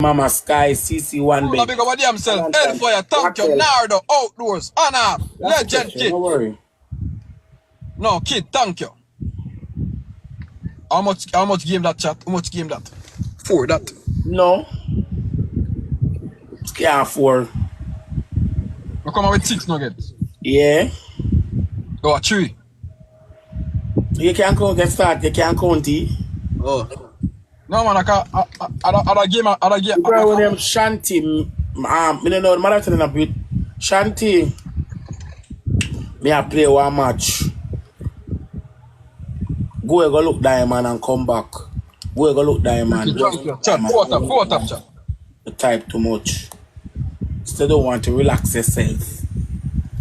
Mama Sky, CC1 big. Big up themselves. Hellfire, thank you. Nardo, outdoors, Anna, legend kid. No worry. No, kid, thank you. How much game that chat? How much game that? 4 that? No. Yeah, 4. You come out with 6 nuggets? Yeah. Oh, 3. You can't count, get start, you can't count it. Oh. No man, I can't. Other game. You probably with them Shanti. I don't know the matter telling a bit. Shanti. Me I play one match. Go look Diamond and come back. Go look Diamond. Chat, 4 top chat. You type too much. Still don't want to relax yourself.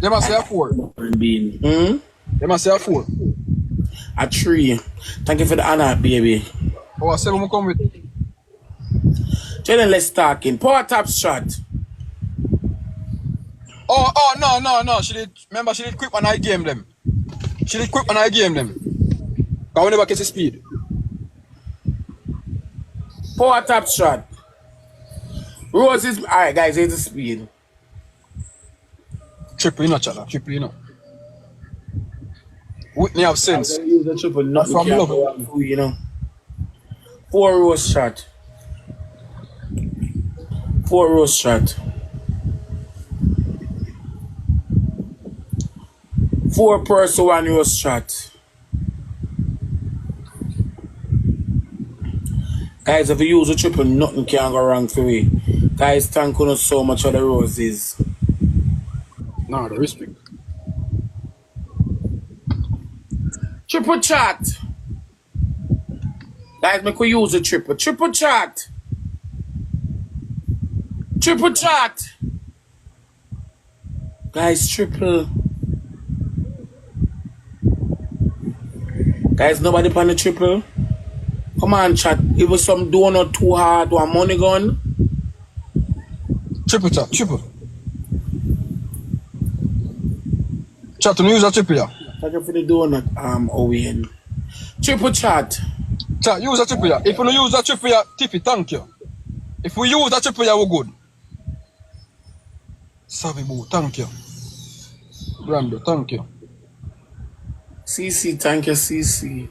They must say a 4. They must say a 4. A 3. Thank you for the honor, baby. Oh, 7 will come with. Jaydenn, let's talk in. Power top shot. Oh, no. She did. Remember, she did quick when I game them. But we never get the speed. Power top shot. Rose is. Alright, guys, here's the speed. Triple, you know, chat. Triple, you know. Whitney have sense. Use the triple, not from love. You know. 4 Rose shot. 4 Rose shot. 4 person 1 Rose shot. Guys, if you use a triple, nothing can go wrong for me. Guys, thank you so much for the roses. No, the respect. Triple chat. Guys, make we use a triple. Triple chat. Triple chat. Guys, triple. Guys, nobody on the triple. Come on, chat. Give us some donut too hard or money gun. Triple chat, triple. Chat, to use a triple, yeah. Thank you for the donut, Owen. Triple chat. Chat, use a triple, yeah. If you don't use a triple, yeah, Tiffy, thank you. If we use a triple, yeah, we're good. Savvy Boo, thank you. Brando, thank you. CC, thank you, CC.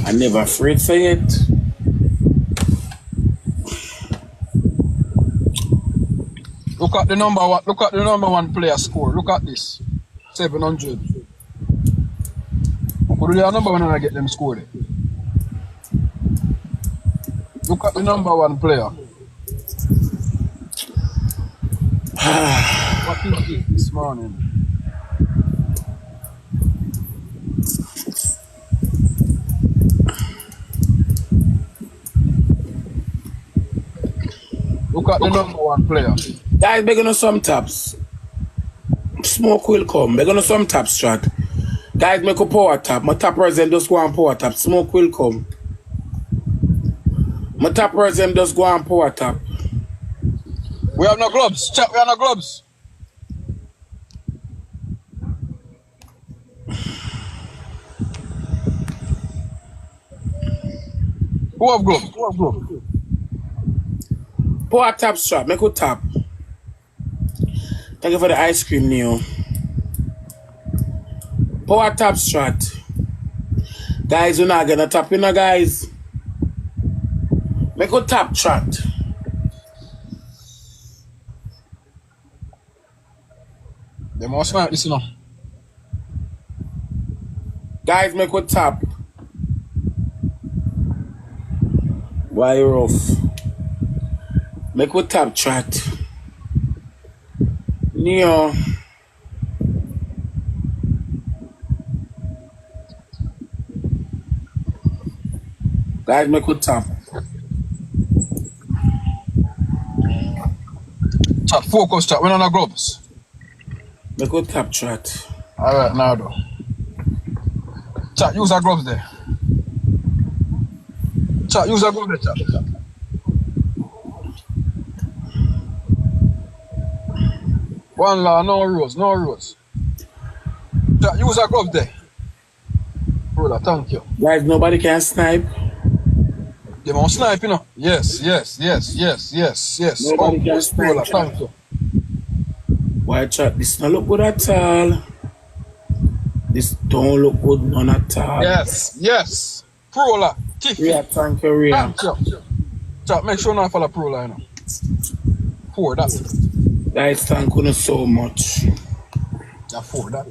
I never afraid for it. Look at the number one. Look at the number 1 player score. Look at this, 700. What do they have number 1 and I get them scored? Look at the number 1 player. What is it this morning? Look at the number 1 player. Guys, begging on some taps. Smoke will come. Begging on some taps, chat. Guys, make a power tap. My tap resident just go on power tap. Smoke will come. My tap resident just go on power tap. We have no gloves. Chat, we have no gloves. Who have gloves? Who have gloves? Power tap strap. Make a tap. Thank you for the ice cream, Neo. Power tap strat. Guys, we're not gonna tap in, guys. Make a tap strat. They must not listen now. Guys, make a tap. Why rough? Make a tap chat. Neo. Guys, make a tap. Chat, focus chat. We're on our gloves. Make a tap chat. Alright, now though. Chat, use our gloves there. Chat, use our gloves there, chat. One law, no rules, no rules. Chat, use our gloves there. Brother, thank you. Guys, nobody can snipe. Them on snipe, you know. Yes. Nobody can Yes, Prola, snipe. thank you. Why chat? This not look good at all. This don't look good none at all. Yes. Prola, Tiffy. Ria, thank you, Ria. Thank you. Chat, make sure not follow Prola, you know. Four, that. Guys, thank you so much. Four, that.